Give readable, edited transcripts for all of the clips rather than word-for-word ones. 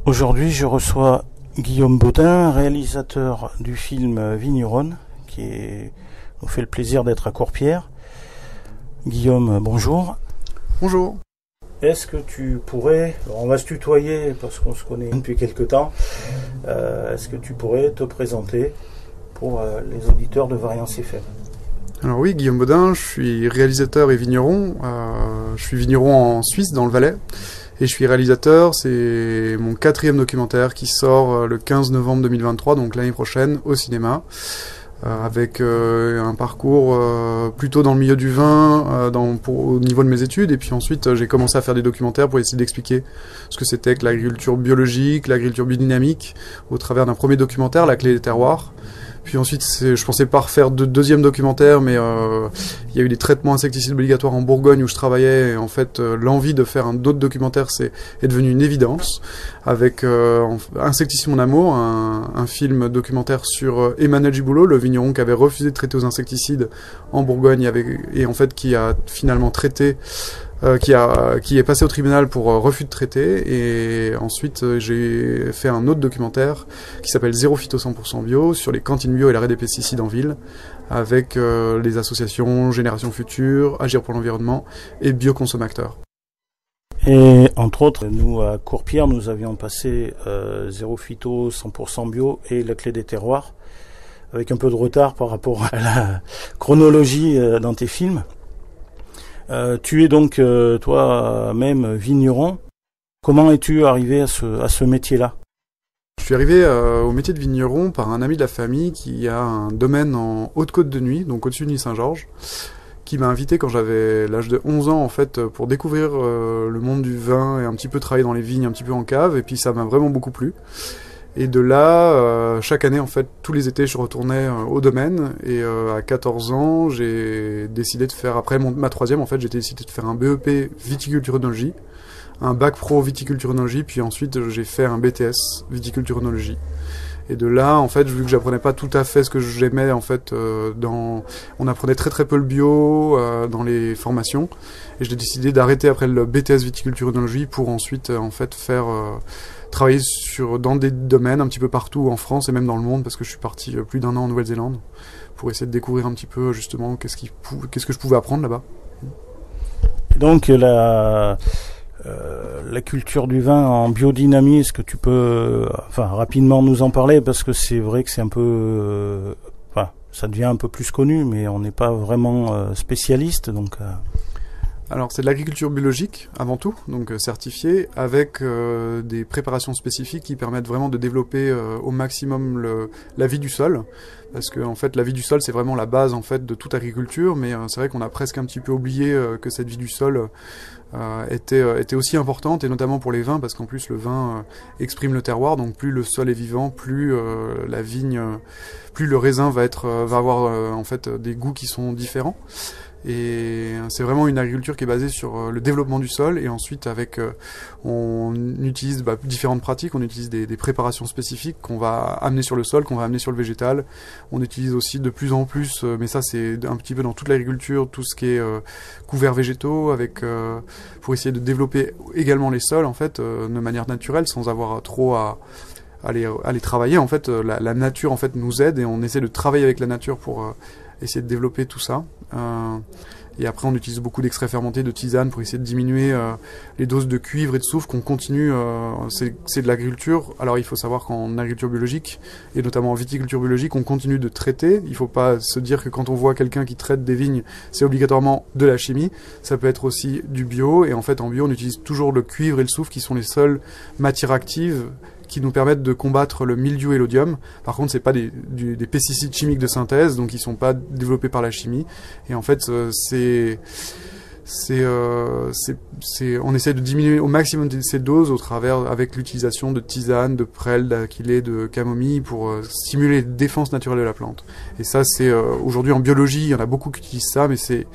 Aujourd'hui, je reçois Guillaume Baudin, réalisateur du film Vigneron, nous fait le plaisir d'être à Courpierre. Guillaume, bonjour. Bonjour. Est-ce que tu pourrais, on va se tutoyer parce qu'on se connaît depuis quelque temps, est-ce que tu pourrais te présenter pour les auditeurs de Variance FM? Alors oui, Guillaume Baudin, je suis réalisateur et vigneron. Je suis vigneron en Suisse, dans le Valais. Et je suis réalisateur, c'est mon 4e documentaire qui sort le 15 novembre 2023, donc l'année prochaine, au cinéma. Avec un parcours plutôt dans le milieu du vin au niveau de mes études, et puis ensuite j'ai commencé à faire des documentaires pour essayer d'expliquer ce que c'était que l'agriculture biologique, l'agriculture biodynamique, au travers d'un premier documentaire, La Clé des terroirs. Puis ensuite, je pensais pas refaire de deuxième documentaire, mais il y a eu des traitements insecticides obligatoires en Bourgogne où je travaillais, et en fait l'envie de faire un autre documentaire est devenue une évidence, avec Insecticide mon amour, un film documentaire sur Emmanuel Giboulot, le vigneron qui avait refusé de traiter aux insecticides en Bourgogne, et en fait qui a finalement traité, qui est passé au tribunal pour refus de traité. Et ensuite j'ai fait un autre documentaire qui s'appelle Zéro Phyto 100% bio, sur les cantines bio et l'arrêt des pesticides en ville, avec les associations Génération Future, Agir pour l'environnement et Bioconsommateurs. Et entre autres, nous à Courpierre, nous avions passé Zéro Phyto 100% bio et La Clé des terroirs, avec un peu de retard par rapport à la chronologie dans tes films. Tu es donc toi-même vigneron. Comment es-tu arrivé à ce métier-là? Je suis arrivé au métier de vigneron par un ami de la famille qui a un domaine en Haute-Côte de Nuits, donc au-dessus de Nuit-Saint-Georges, qui m'a invité quand j'avais l'âge de 11 ans en fait pour découvrir le monde du vin et un petit peu travailler dans les vignes, un petit peu en cave, et puis ça m'a vraiment beaucoup plu. Et de là, chaque année, en fait, tous les étés, je retournais au domaine. Et à 14 ans, j'ai décidé de faire, après ma 3e, en fait, j'ai décidé de faire un BEP viticulture-œnologie, un bac pro viticulture-œnologie, puis ensuite, j'ai fait un BTS viticulture-œnologie. Et de là, en fait, vu que j'apprenais pas tout à fait ce que j'aimais, en fait, on apprenait très très peu le bio dans les formations. Et j'ai décidé d'arrêter après le BTS viticulture-œnologie pour ensuite, en fait, travailler dans des domaines un petit peu partout en France et même dans le monde, parce que je suis parti plus d'1 an en Nouvelle-Zélande pour essayer de découvrir un petit peu justement qu'est-ce que je pouvais apprendre là-bas. Donc la culture du vin en biodynamie, est-ce que tu peux rapidement nous en parler, parce que c'est vrai que c'est un peu ça devient un peu plus connu, mais on n'est pas vraiment spécialiste, donc Alors c'est de l'agriculture biologique avant tout, donc certifiée, avec des préparations spécifiques qui permettent vraiment de développer au maximum la vie du sol, parce que en fait la vie du sol c'est vraiment la base en fait de toute agriculture, mais c'est vrai qu'on a presque un petit peu oublié que cette vie du sol était aussi importante, et notamment pour les vins, parce qu'en plus le vin exprime le terroir, donc plus le sol est vivant, plus la vigne, plus le raisin va avoir en fait des goûts qui sont différents. Et c'est vraiment une agriculture qui est basée sur le développement du sol, et ensuite on utilise différentes pratiques, on utilise des préparations spécifiques qu'on va amener sur le sol, qu'on va amener sur le végétal. On utilise aussi de plus en plus, mais ça c'est un petit peu dans toute l'agriculture, tout ce qui est couverts végétaux, pour essayer de développer également les sols en fait de manière naturelle, sans avoir trop à les travailler. En fait la nature en fait nous aide, et on essaie de travailler avec la nature pour essayer de développer tout ça. Et après on utilise beaucoup d'extraits fermentés, de tisanes, pour essayer de diminuer les doses de cuivre et de soufre qu'on continue. C'est de l'agriculture. Alors il faut savoir qu'en agriculture biologique, et notamment en viticulture biologique, on continue de traiter. Il ne faut pas se dire que quand on voit quelqu'un qui traite des vignes, c'est obligatoirement de la chimie. Ça peut être aussi du bio, et en fait en bio on utilise toujours le cuivre et le soufre qui sont les seules matières actives qui nous permettent de combattre le mildiou et l'odium. Par contre, c'est pas des pesticides chimiques de synthèse, donc ils sont pas développés par la chimie. Et en fait, on essaie de diminuer au maximum ces doses avec l'utilisation de tisanes, de prêles, d'aquilée, de camomille, pour stimuler les défenses naturelles de la plante. Et ça, c'est aujourd'hui en biologie, il y en a beaucoup qui utilisent ça, mais c'est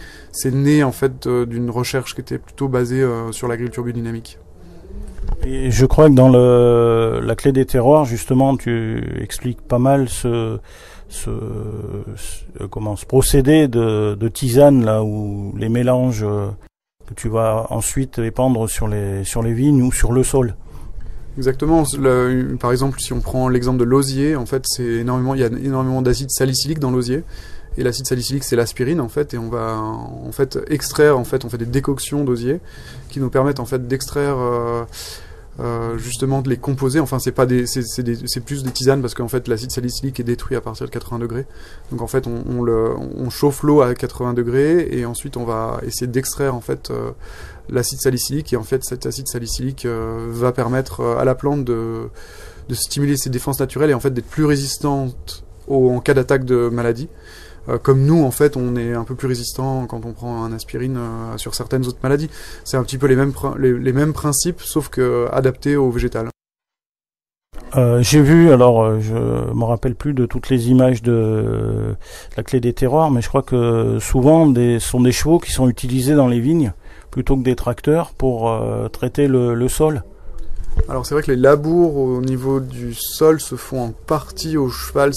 né en fait d'une recherche qui était plutôt basée sur l'agriculture biodynamique. Et je crois que dans La Clé des terroirs, justement, tu expliques pas mal ce procédé de tisane, là, où les mélanges que tu vas ensuite épandre sur les vignes ou sur le sol. Exactement. Par exemple, si on prend l'exemple de l'osier, en fait, il y a énormément d'acide salicylique dans l'osier. Et l'acide salicylique, c'est l'aspirine, en fait, et on va, en fait, extraire, en fait, on fait des décoctions d'osier qui nous permettent, en fait, d'extraire, justement, de les composer. Enfin, c'est plus des tisanes parce qu'en fait, l'acide salicylique est détruit à partir de 80 degrés. Donc, en fait, on chauffe l'eau à 80 degrés et ensuite, on va essayer d'extraire, en fait, l'acide salicylique, et en fait cet acide salicylique va permettre à la plante de stimuler ses défenses naturelles et en fait d'être plus résistante en cas d'attaque de maladie. Comme nous, en fait, on est un peu plus résistant quand on prend un aspirine sur certaines autres maladies. C'est un petit peu les mêmes principes, sauf que adaptés au végétal. J'ai vu, alors je me rappelle plus de toutes les images de la clé des terroirs, mais je crois que souvent ce sont des chevaux qui sont utilisés dans les vignes plutôt que des tracteurs pour traiter le sol. Alors c'est vrai que les labours au niveau du sol se font en partie au cheval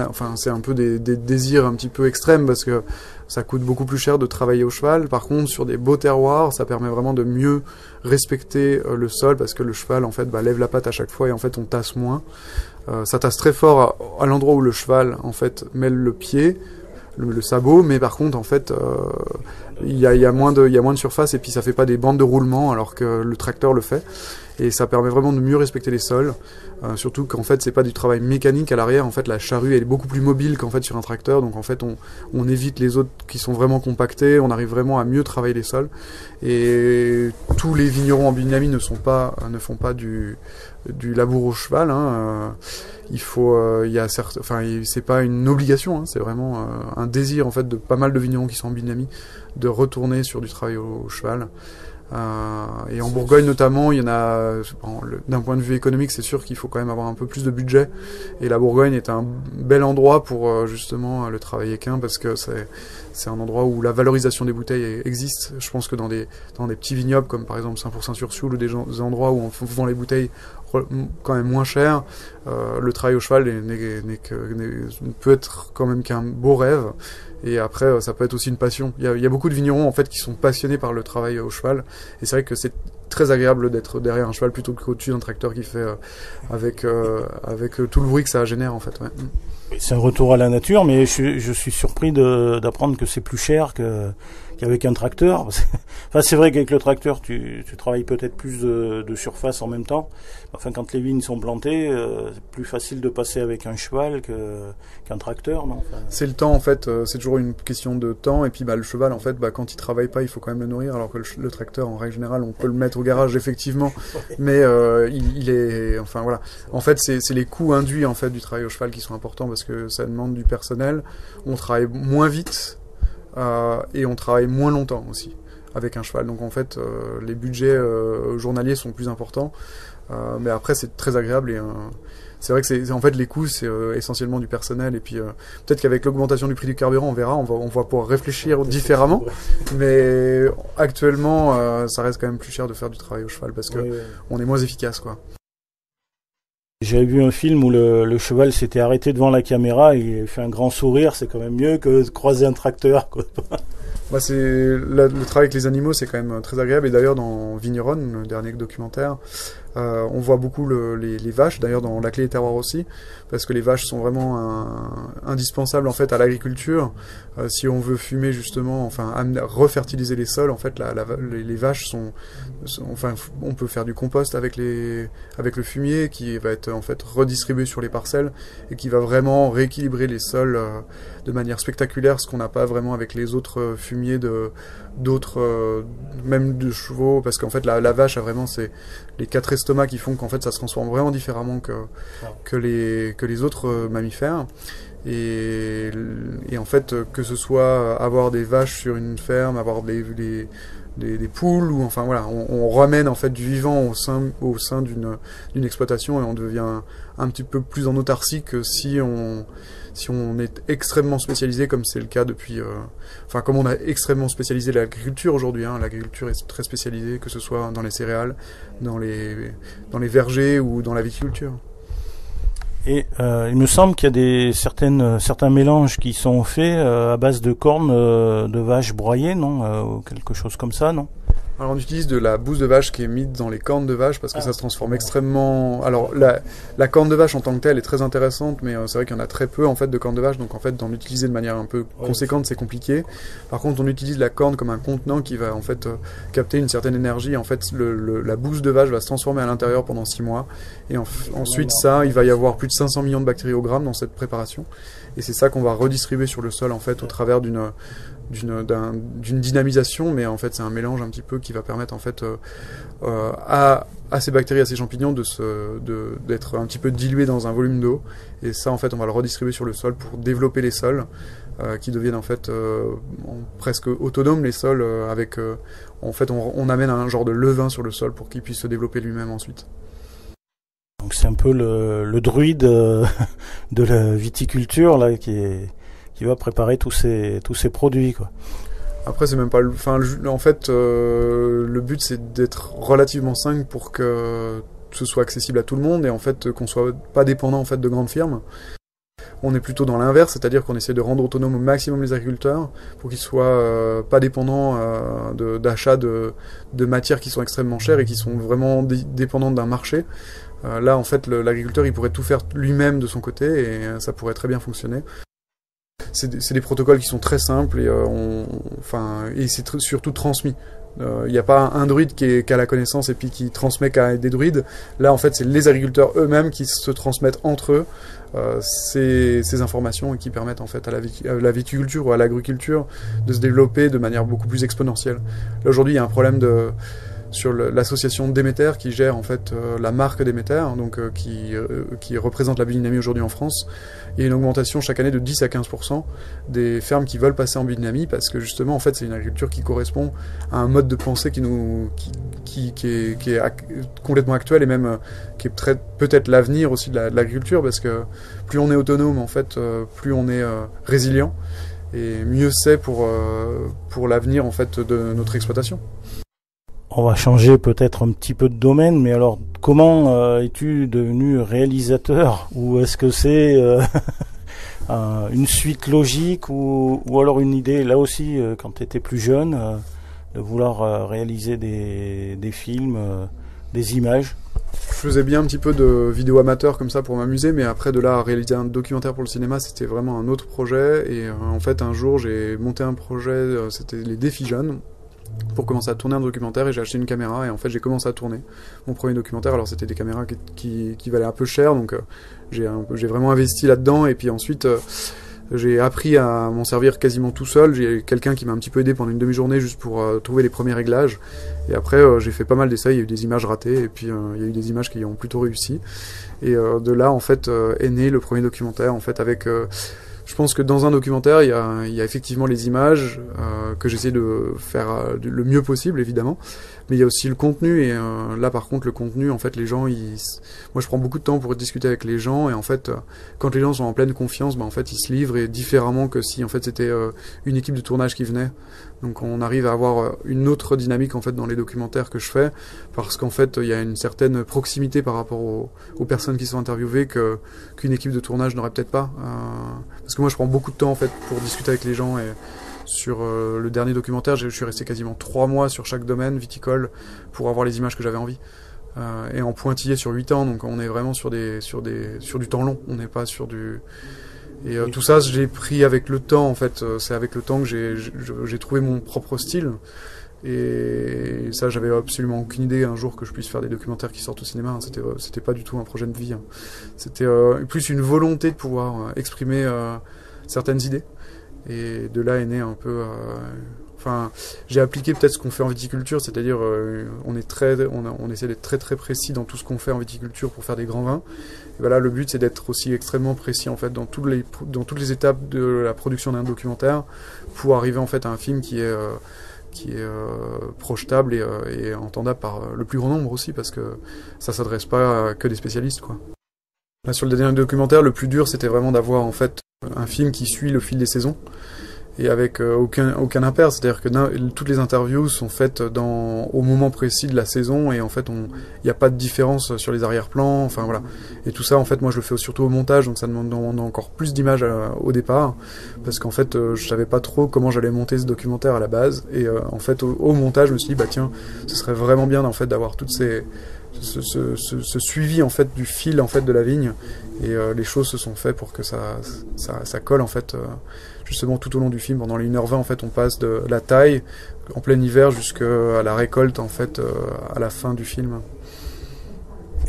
enfin c'est un peu des désirs un petit peu extrêmes parce que ça coûte beaucoup plus cher de travailler au cheval. Par contre sur des beaux terroirs ça permet vraiment de mieux respecter le sol parce que le cheval en fait lève la patte à chaque fois et en fait on tasse moins. Ça tasse très fort à l'endroit où le cheval en fait met le pied, le sabot, mais par contre en fait il y a moins de surface et puis ça fait pas des bandes de roulement alors que le tracteur le fait. Et ça permet vraiment de mieux respecter les sols, surtout qu'en fait c'est pas du travail mécanique à l'arrière, en fait la charrue elle est beaucoup plus mobile qu'en fait sur un tracteur, donc en fait on évite les autres qui sont vraiment compactés, on arrive vraiment à mieux travailler les sols. Et tous les vignerons en biodynamie ne font pas du labour au cheval, hein. C'est pas une obligation, hein, c'est vraiment un désir en fait de pas mal de vignerons qui sont en biodynamie de retourner sur du travail au cheval. Et en Bourgogne notamment, il y en a, d'un point de vue économique, c'est sûr qu'il faut quand même avoir un peu plus de budget. Et la Bourgogne est un bel endroit pour justement le travail équin parce que c'est un endroit où la valorisation des bouteilles existe. Je pense que dans des petits vignobles comme par exemple 100% sur Sioule ou des endroits où on vend les bouteilles quand même moins cher, le travail au cheval peut être quand même qu'un beau rêve. Et après, ça peut être aussi une passion. Il y a beaucoup de vignerons en fait qui sont passionnés par le travail au cheval. Et c'est vrai que c'est très agréable d'être derrière un cheval plutôt qu'au-dessus d'un tracteur qui fait avec tout le bruit que ça génère en fait. Ouais. C'est un retour à la nature, mais je suis surpris d'apprendre que c'est plus cher qu'avec un tracteur. Enfin, c'est vrai qu'avec le tracteur, tu travailles peut-être plus de surface en même temps. Enfin, quand les vignes sont plantées, c'est plus facile de passer avec un cheval qu'un tracteur, non? Enfin... C'est le temps, en fait. C'est toujours une question de temps. Et puis, le cheval, en fait, quand il travaille pas, il faut quand même le nourrir. Alors que le tracteur, en règle générale, on peut le mettre au garage, effectivement. Mais il est... Enfin, voilà. En fait, c'est les coûts induits, en fait, du travail au cheval qui sont importants parce que ça demande du personnel. On travaille moins vite. Et on travaille moins longtemps aussi avec un cheval. Donc en fait, les budgets journaliers sont plus importants. Mais après, c'est très agréable et c'est vrai que en fait les coûts, c'est essentiellement du personnel. Et puis peut-être qu'avec l'augmentation du prix du carburant, on verra, on va pouvoir réfléchir différemment. Mais actuellement, ça reste quand même plus cher de faire du travail au cheval parce que on est moins efficace, quoi. J'avais vu un film où le cheval s'était arrêté devant la caméra et il a fait un grand sourire. C'est quand même mieux que de croiser un tracteur, quoi. Le travail avec les animaux, c'est quand même très agréable. Et d'ailleurs, dans Vigneron, le dernier documentaire, on voit beaucoup les vaches. D'ailleurs, dans La Clé des terroirs aussi, parce que les vaches sont vraiment indispensables en fait à l'agriculture. Si on veut fumer justement, enfin refertiliser les sols, en fait, les vaches enfin, on peut faire du compost avec le fumier qui va être en fait redistribué sur les parcelles et qui va vraiment rééquilibrer les sols de manière spectaculaire, ce qu'on n'a pas vraiment avec les autres fumiers d'autres même de chevaux, parce qu'en fait la vache a vraiment les 4 estomacs qui font qu'en fait ça se transforme vraiment différemment que les autres mammifères. Et en fait, que ce soit avoir des vaches sur une ferme, avoir des poules, ou enfin voilà, on ramène en fait du vivant au sein d'une exploitation et on devient un petit peu plus en autarcie que si on est extrêmement spécialisé, comme c'est le cas depuis... comme on a extrêmement spécialisé l'agriculture aujourd'hui, hein. L'agriculture est très spécialisée, que ce soit dans les céréales, dans les vergers ou dans la viticulture. Et il me semble qu'il y a certains mélanges qui sont faits à base de cornes de vaches broyées, non, ou quelque chose comme ça, non? Alors on utilise de la bouse de vache qui est mise dans les cornes de vache parce que ça se transforme extrêmement... Alors la corne de vache en tant que telle est très intéressante, mais c'est vrai qu'il y en a très peu en fait de cornes de vache, donc en fait d'en utiliser de manière un peu conséquente c'est compliqué. Par contre on utilise la corne comme un contenant qui va en fait capter une certaine énergie. En fait la bouse de vache va se transformer à l'intérieur pendant 6 mois et ensuite il va y avoir plus de 500 millions de bactériogrammes dans cette préparation et c'est ça qu'on va redistribuer sur le sol en fait au travers d'une dynamisation, mais en fait c'est un mélange un petit peu qui va permettre en fait à ces bactéries, à ces champignons d'être un petit peu dilués dans un volume d'eau, et ça en fait on va le redistribuer sur le sol pour développer les sols qui deviennent en fait presque autonomes, les sols avec en fait on amène un genre de levain sur le sol pour qu'il puisse se développer lui-même ensuite. Donc c'est un peu le druide de la viticulture là qui va préparer tous ces produits, quoi. Après c'est même pas en fait le but c'est d'être relativement simple pour que ce soit accessible à tout le monde et en fait qu'on soit pas dépendant en fait de grandes firmes. On est plutôt dans l'inverse, c'est-à-dire qu'on essaie de rendre autonomes au maximum les agriculteurs pour qu'ils soient pas dépendants d'achat de matières qui sont extrêmement chères et qui sont vraiment dépendantes d'un marché. Là en fait l'agriculteur il pourrait tout faire lui-même de son côté et ça pourrait très bien fonctionner. C'est des protocoles qui sont très simples et c'est surtout transmis. Il n'y a pas un druide qui a la connaissance et puis qui transmet qu'à des druides. Là, en fait, c'est les agriculteurs eux-mêmes qui se transmettent entre eux ces informations et qui permettent en fait à la viticulture ou à l'agriculture de se développer de manière beaucoup plus exponentielle. Là, aujourd'hui, il y a un problème sur l'association Déméter qui gère en fait la marque Déméter, donc qui représente la biodynamie aujourd'hui en France. Il y a une augmentation chaque année de 10 à 15% des fermes qui veulent passer en biodynamie parce que justement en fait c'est une agriculture qui correspond à un mode de pensée qui est complètement actuel et même qui est peut-être l'avenir aussi de l'agriculture, parce que plus on est autonome en fait, plus on est résilient et mieux c'est pour l'avenir en fait de notre exploitation. On va changer peut-être un petit peu de domaine, mais alors comment es-tu devenu réalisateur? Ou est-ce que c'est une suite logique ou alors une idée, là aussi, quand tu étais plus jeune, de vouloir réaliser des films, des images? Je faisais bien un petit peu de vidéo amateur comme ça pour m'amuser, mais après de là à réaliser un documentaire pour le cinéma, c'était vraiment un autre projet. Et en fait, un jour, j'ai monté un projet, c'était les Défis Jeunes, pour commencer à tourner un documentaire, et j'ai acheté une caméra et en fait j'ai commencé à tourner mon premier documentaire. Alors c'était des caméras qui valaient un peu cher, donc j'ai vraiment investi là-dedans, et puis ensuite j'ai appris à m'en servir quasiment tout seul. J'ai quelqu'un qui m'a un petit peu aidé pendant une demi-journée juste pour trouver les premiers réglages, et après j'ai fait pas mal d'essais. Il y a eu des images ratées et puis il y a eu des images qui ont plutôt réussi, et de là en fait est né le premier documentaire en fait avec je pense que dans un documentaire, il y a effectivement les images que j'essaie de faire le mieux possible, évidemment. Mais il y a aussi le contenu, et là par contre le contenu, en fait les gens, moi je prends beaucoup de temps pour discuter avec les gens, et en fait quand les gens sont en pleine confiance, en fait ils se livrent, et différemment que si en fait c'était une équipe de tournage qui venait. Donc on arrive à avoir une autre dynamique en fait dans les documentaires que je fais, parce qu'en fait il y a une certaine proximité par rapport aux personnes qui sont interviewées qu'une équipe de tournage n'aurait peut-être pas. Parce que moi je prends beaucoup de temps en fait pour discuter avec les gens, et sur le dernier documentaire je suis resté quasiment 3 mois sur chaque domaine viticole pour avoir les images que j'avais envie. Et en pointillé sur 8 ans, donc on est vraiment sur du temps long, on n'est pas sur du... Et tout ça, je l'ai pris avec le temps, en fait. C'est avec le temps que j'ai trouvé mon propre style. Et ça, j'avais absolument aucune idée un jour que je puisse faire des documentaires qui sortent au cinéma. C'était pas du tout un projet de vie. C'était plus une volonté de pouvoir exprimer certaines idées. Et de là est né un peu... j'ai appliqué peut-être ce qu'on fait en viticulture, c'est-à-dire on essaie d'être très très précis dans tout ce qu'on fait en viticulture pour faire des grands vins. Et voilà, le but c'est d'être aussi extrêmement précis en fait dans toutes les étapes de la production d'un documentaire pour arriver en fait à un film qui est projetable et entendable par le plus grand nombre aussi, parce que ça s'adresse pas que des spécialistes, quoi. Là, sur le dernier documentaire, le plus dur c'était vraiment d'avoir en fait un film qui suit le fil des saisons. et avec aucun impair, c'est-à-dire que toutes les interviews sont faites au moment précis de la saison, et en fait il n'y a pas de différence sur les arrière-plans, enfin voilà. Et tout ça en fait moi je le fais surtout au montage, donc ça demande encore plus d'images au départ, parce qu'en fait je savais pas trop comment j'allais monter ce documentaire à la base, et en fait au montage je me suis dit bah tiens, ce serait vraiment bien en fait d'avoir toutes ce suivi en fait du fil en fait de la vigne, et les choses se sont faites pour que ça colle en fait justement tout au long du film. Pendant les 1h20 en fait on passe de la taille en plein hiver jusqu'à la récolte en fait à la fin du film.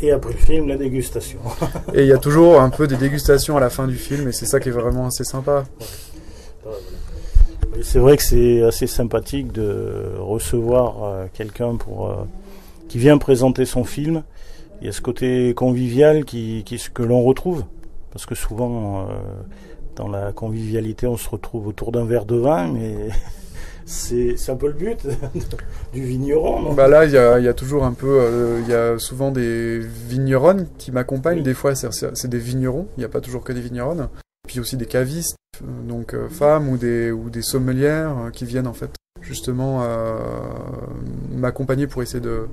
Et après le film, la dégustation. Et il y a toujours un peu des dégustations à la fin du film, et c'est ça qui est vraiment assez sympa. C'est vrai que c'est assez sympathique de recevoir quelqu'un qui vient présenter son film. Il y a ce côté convivial que l'on retrouve, parce que souvent dans la convivialité on se retrouve autour d'un verre de vin, mais c'est un peu le but du vigneron, non? Bah là il y a toujours un peu il y a souvent des vigneronnes qui m'accompagnent, oui. Des fois c'est des vignerons, il n'y a pas toujours que des vigneronnes, puis aussi des cavistes, donc femmes ou des sommelières qui viennent en fait justement m'accompagner pour essayer de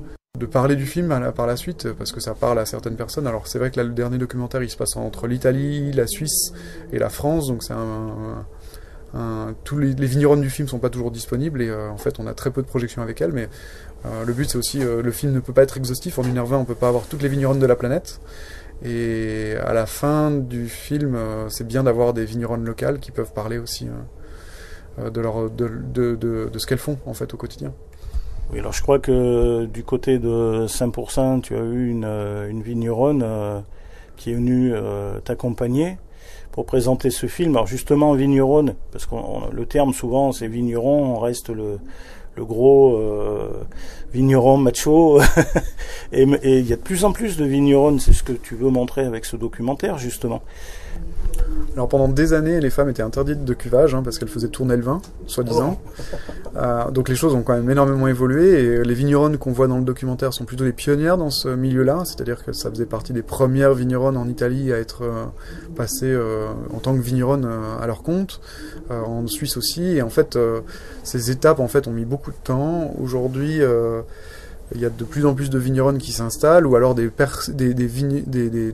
parler du film par la suite, parce que ça parle à certaines personnes. Alors c'est vrai que là, le dernier documentaire il se passe entre l'Italie, la Suisse et la France, donc c'est tous les vigneronnes du film sont pas toujours disponibles, et en fait on a très peu de projections avec elles, mais le but c'est aussi, le film ne peut pas être exhaustif, en 1h20 on peut pas avoir toutes les vigneronnes de la planète, et à la fin du film c'est bien d'avoir des vigneronnes locales qui peuvent parler aussi de ce qu'elles font en fait au quotidien. Oui, alors je crois que du côté de 5%, tu as eu une vigneronne qui est venue t'accompagner pour présenter ce film. Alors justement, vigneronne, parce que le terme souvent c'est vigneron, on reste le gros vigneron macho, et il y a de plus en plus de vigneronnes, c'est ce que tu veux montrer avec ce documentaire justement. Alors pendant des années, les femmes étaient interdites de cuvage, parce qu'elles faisaient tourner le vin, soi-disant. Donc les choses ont quand même énormément évolué, et les vigneronnes qu'on voit dans le documentaire sont plutôt des pionnières dans ce milieu-là, c'est-à-dire que ça faisait partie des premières vigneronnes en Italie à être passées en tant que vigneronnes à leur compte, en Suisse aussi, et en fait ces étapes en fait ont mis beaucoup de temps. Aujourd'hui il y a de plus en plus de vigneronnes qui s'installent, ou alors des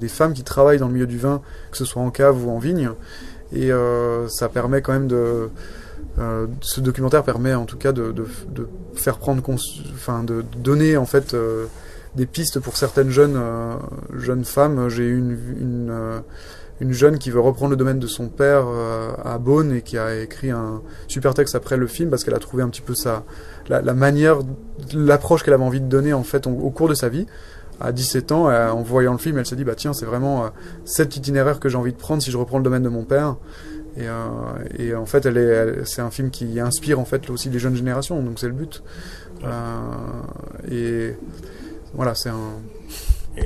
femmes qui travaillent dans le milieu du vin, que ce soit en cave ou en vigne. Et ça permet quand même ce documentaire permet en tout cas de faire prendre de donner en fait des pistes pour certaines jeunes femmes. J'ai eu une jeune qui veut reprendre le domaine de son père à Beaune, et qui a écrit un super texte après le film, parce qu'elle a trouvé un petit peu la manière, l'approche qu'elle avait envie de donner en fait au cours de sa vie. À 17 ans, en voyant le film, elle s'est dit bah tiens, c'est vraiment cet itinéraire que j'ai envie de prendre si je reprends le domaine de mon père. Et en fait, c'est un film qui inspire en fait aussi les jeunes générations, donc c'est le but. Et voilà, c'est un...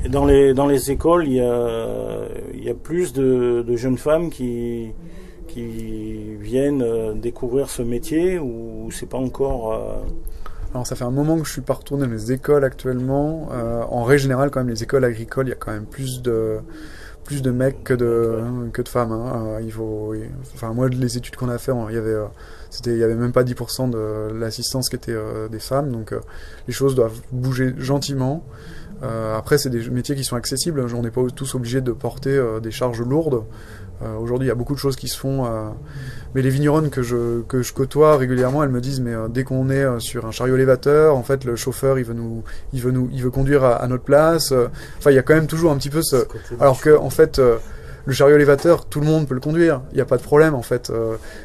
Dans les écoles, il y a plus de jeunes femmes qui viennent découvrir ce métier, ou c'est pas encore... Alors ça fait un moment que je suis pas retourné dans les écoles actuellement. En règle générale, quand même, les écoles agricoles, il y a quand même plus de mecs que de femmes. Enfin moi, les études qu'on a fait, il y avait même pas 10% de l'assistance qui était des femmes, donc les choses doivent bouger gentiment. Après, c'est des métiers qui sont accessibles. On n'est pas tous obligés de porter des charges lourdes. Aujourd'hui, il y a beaucoup de choses qui se font. Mais les vigneronnes que je côtoie régulièrement, elles me disent mais dès qu'on est sur un chariot élévateur, en fait, le chauffeur il veut conduire à notre place. Enfin, il y a quand même toujours un petit peu ce. Alors que en fait, le chariot élévateur, tout le monde peut le conduire. Il n'y a pas de problème en fait.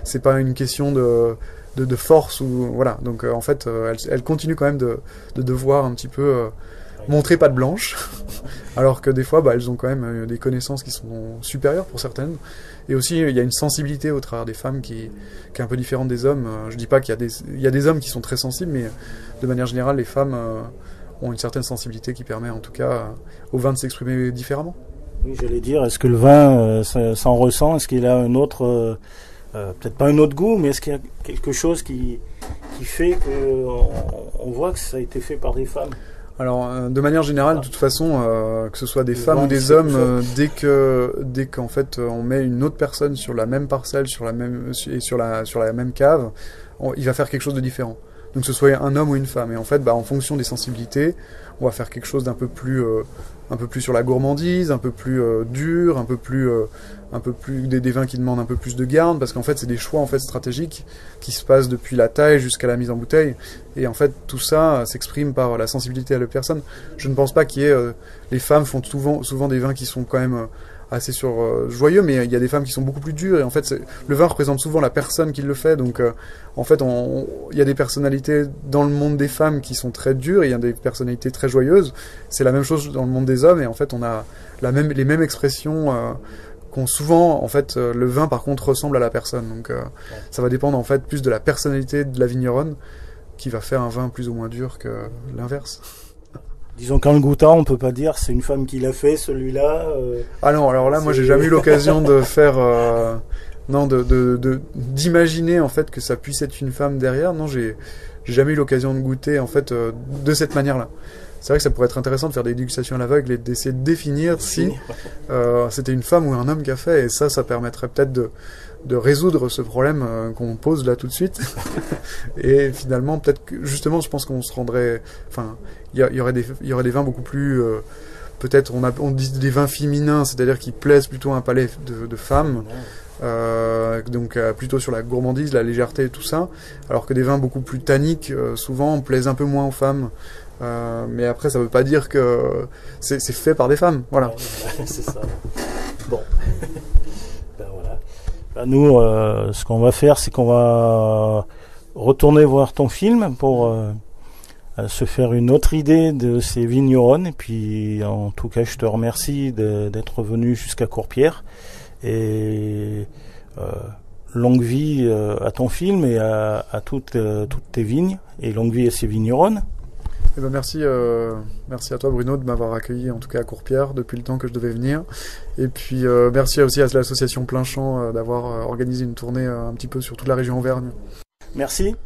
C'est pas une question de force ou voilà. Donc en fait, elle continue quand même de devoir un petit peu montrer patte blanche, alors que des fois elles ont quand même des connaissances qui sont supérieures pour certaines, et aussi il y a une sensibilité au travers des femmes qui est un peu différente des hommes. Je dis pas qu'il y a des hommes qui sont très sensibles, mais de manière générale les femmes ont une certaine sensibilité qui permet en tout cas au vin de s'exprimer différemment. Oui, j'allais dire, est-ce que le vin s'en ressent, est-ce qu'il a un autre peut-être pas un autre goût, mais est-ce qu'il y a quelque chose qui fait qu'on voit que ça a été fait par des femmes? Alors, de manière générale, de toute façon, que ce soit des femmes ou des hommes, dès qu'en fait on met une autre personne sur la même parcelle, sur la même cave, il va faire quelque chose de différent. Donc que ce soit un homme ou une femme. Et en fait, en fonction des sensibilités, on va faire quelque chose d'un peu plus sur la gourmandise, un peu plus dur, un peu plus des vins qui demandent un peu plus de garde, parce qu'en fait c'est des choix en fait stratégiques qui se passent depuis la taille jusqu'à la mise en bouteille. Et en fait tout ça s'exprime par la sensibilité à la personne. Je ne pense pas qu'il y ait les femmes font souvent des vins qui sont quand même assez joyeux, mais il y a des femmes qui sont beaucoup plus dures, et en fait le vin représente souvent la personne qui le fait, donc en fait il y a des personnalités dans le monde des femmes qui sont très dures, et il y a des personnalités très joyeuses. C'est la même chose dans le monde des hommes, et en fait on a les mêmes expressions qu'ont souvent, en fait le vin par contre ressemble à la personne, donc ça va dépendre en fait plus de la personnalité de la vigneronne qui va faire un vin plus ou moins dur que l'inverse. Disons qu'en le goûtant, on peut pas dire c'est une femme qui l'a fait, celui-là. Ah non, alors là, moi j'ai jamais eu l'occasion de faire, d'imaginer en fait que ça puisse être une femme derrière. Non, j'ai jamais eu l'occasion de goûter en fait de cette manière-là. C'est vrai que ça pourrait être intéressant de faire des dégustations à l'aveugle et d'essayer de définir si c'était une femme ou un homme qui a fait, et ça permettrait peut-être de résoudre ce problème qu'on pose là tout de suite. Et finalement, peut-être que, justement, je pense qu'on se rendrait... Enfin, il y aurait des vins beaucoup plus... peut-être, on dit des vins féminins, c'est-à-dire qui plaisent plutôt à un palais de femmes. Donc plutôt sur la gourmandise, la légèreté et tout ça. Alors que des vins beaucoup plus tanniques, souvent, plaisent un peu moins aux femmes. Mais après, ça veut pas dire que c'est fait par des femmes. Voilà. Ouais, c'est ça. Bon. Nous, ce qu'on va faire, c'est qu'on va retourner voir ton film pour se faire une autre idée de ces vigneronnes. Et puis, en tout cas, je te remercie d'être venu jusqu'à Courpierre. Et longue vie à ton film et à toutes tes vignes. Et longue vie à ces vigneronnes. Eh ben merci à toi Bruno de m'avoir accueilli en tout cas à Courpierre depuis le temps que je devais venir, et puis merci aussi à l'association Plein Champ d'avoir organisé une tournée un petit peu sur toute la région Auvergne. Merci.